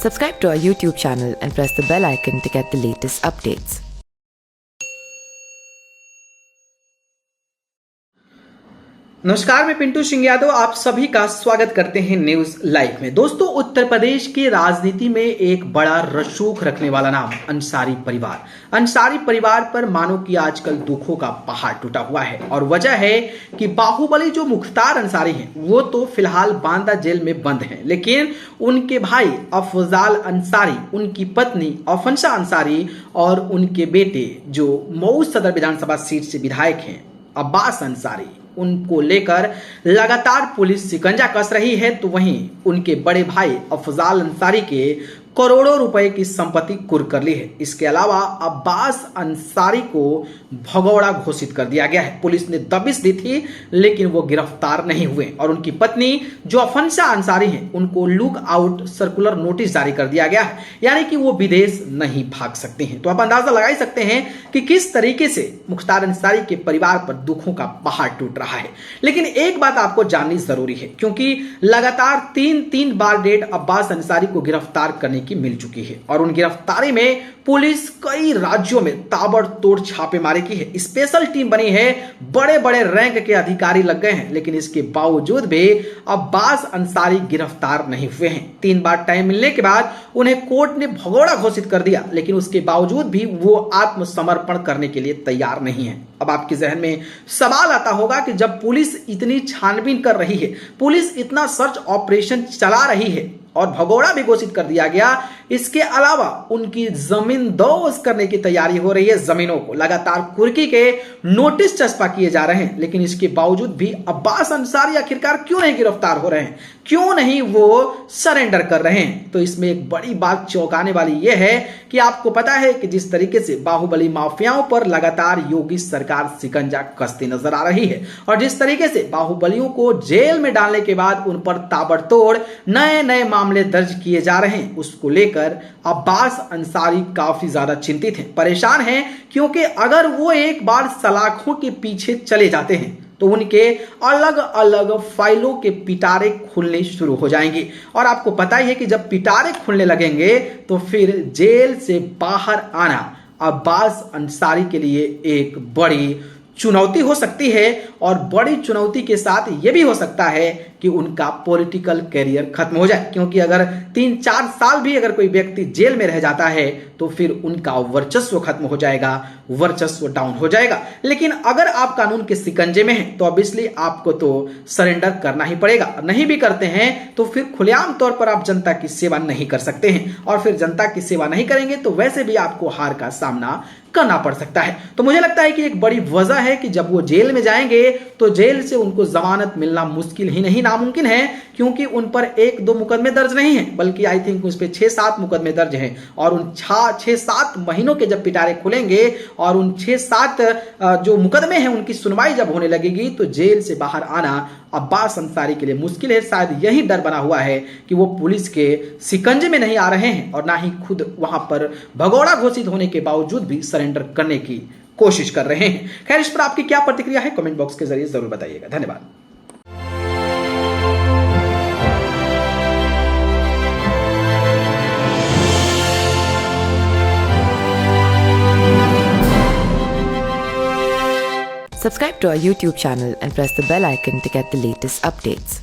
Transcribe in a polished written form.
Subscribe to our YouTube channel and press the bell icon to get the latest updates. नमस्कार, मैं पिंटू सिंह यादव आप सभी का स्वागत करते हैं न्यूज लाइव में। दोस्तों, उत्तर प्रदेश की राजनीति में एक बड़ा रसूख रखने वाला नाम अंसारी परिवार। अंसारी परिवार पर मानो कि आजकल दुखों का पहाड़ टूटा हुआ है और वजह है कि बाहुबली जो मुख्तार अंसारी हैं वो तो फिलहाल बांदा जेल में बंद हैं, लेकिन उनके भाई अफजाल अंसारी, उनकी पत्नी अफंसा अंसारी और उनके बेटे जो मऊ सदर विधानसभा सीट से विधायक हैं अब्बास अंसारी, उनको लेकर लगातार पुलिस शिकंजा कस रही है। तो वहीं उनके बड़े भाई अफजाल अंसारी के करोड़ों रुपए की संपत्ति कुर्क कर ली है। इसके अलावा अब्बास अंसारी को भगौड़ा घोषित कर दिया गया है। पुलिस ने दबिश दी थी लेकिन वो गिरफ्तार नहीं हुए और उनकी पत्नी जो अफंसा अंसारी हैं उनको लुक आउट सर्कुलर नोटिस जारी कर दिया गया है, यानी कि वो विदेश नहीं भाग सकते हैं। तो आप अंदाजा लगा ही सकते हैं कि किस तरीके से मुख्तार अंसारी के परिवार पर दुखों का पहाड़ टूट रहा है। लेकिन एक बात आपको जाननी जरूरी है, क्योंकि लगातार तीन बार डेट अब्बास अंसारी को गिरफ्तार करने की मिल चुकी है और उन गिरफ्तारी में पुलिस कई राज्यों में ताबड़तोड़ छापेमारी की है। स्पेशल टीम बनी है, बड़े बड़े रैंक के अधिकारी लग गए हैं, लेकिन इसके बावजूद भी अब्बास अंसारी गिरफ्तार नहीं हुए हैं। 3 बार टाइम मिलने के बाद उन्हें कोर्ट ने भगौड़ा घोषित कर दिया, लेकिन उसके बावजूद भी वो आत्मसमर्पण करने के लिए तैयार नहीं है। अब आपके जहन में सवाल आता होगा कि जब पुलिस इतनी छानबीन कर रही है, पुलिस इतना सर्च ऑपरेशन चला रही है और भगौड़ा भी घोषित कर दिया गया, इसके अलावा उनकी जमीन दोस्त करने की तैयारी हो रही है। जमीनों को लगातार कुर्की के नोटिस चस्पा किए जा रहे हैं, लेकिन इसके बावजूद भी अब्बास अंसारी आखिरकार क्यों नहीं गिरफ्तार हो रहे हैं, क्यों नहीं वो सरेंडर कर रहे हैं? तो इसमें एक बड़ी बात चौंकाने वाली यह है कि आपको पता है कि जिस तरीके से बाहुबली माफियाओं पर लगातार योगी सरकार शिकंजा कसती नजर आ रही है और जिस तरीके से बाहुबलियों को जेल में डालने के बाद उन पर ताबड़तोड़ नए मामले दर्ज किए जा रहे हैं, उसको लेकर अब्बास अंसारी काफी ज्यादा चिंतित हैं, परेशान हैं, क्योंकि अगर वो एक बार सलाखों के पीछे चले जाते हैं तो उनके अलग अलग फाइलों के पिटारे खुलने शुरू हो जाएंगे और आपको पता ही है कि जब पिटारे खुलने लगेंगे तो फिर जेल से बाहर आना अब्बास अंसारी के लिए एक बड़ी चुनौती हो सकती है और बड़ी चुनौती के साथ यह भी हो सकता है कि उनका पॉलिटिकल कैरियर खत्म हो जाए, क्योंकि अगर 3-4 साल भी अगर कोई व्यक्ति जेल में रह जाता है तो फिर उनका वर्चस्व खत्म हो जाएगा, वर्चस्व डाउन हो जाएगा। लेकिन अगर आप कानून के शिकंजे में हैं तो ऑब्वियसली आपको तो सरेंडर करना ही पड़ेगा। नहीं भी करते हैं तो फिर खुलेआम तौर पर आप जनता की सेवा नहीं कर सकते हैं और फिर जनता की सेवा नहीं करेंगे तो वैसे भी आपको हार का सामना करना पड़ सकता है। तो मुझे लगता है कि एक बड़ी वजह है कि जब वो जेल में जाएंगे तो जेल से उनको जमानत मिलना मुश्किल ही नहीं नामुमकिन है, क्योंकि उन पर 1-2 मुकदमे दर्ज नहीं है, बल्कि आई थिंक उस पर 6-7 मुकदमे दर्ज हैं और उन 6-7 महीनों के जब पिटारे खुलेंगे और उन 6-7 जो मुकदमे हैं उनकी सुनवाई जब होने लगेगी तो जेल से बाहर आना अब्बास अंसारी के लिए मुश्किल है। शायद यही डर बना हुआ है कि वो पुलिस के शिकंजे में नहीं आ रहे हैं और ना ही खुद वहां पर भगौड़ा घोषित होने के बावजूद भी सरेंडर करने की कोशिश कर रहे हैं। खैर, इस पर आपकी क्या प्रतिक्रिया है कमेंट बॉक्स के जरिए जरूर बताइएगा। धन्यवाद। Subscribe to our YouTube channel and press the bell icon to get the latest updates.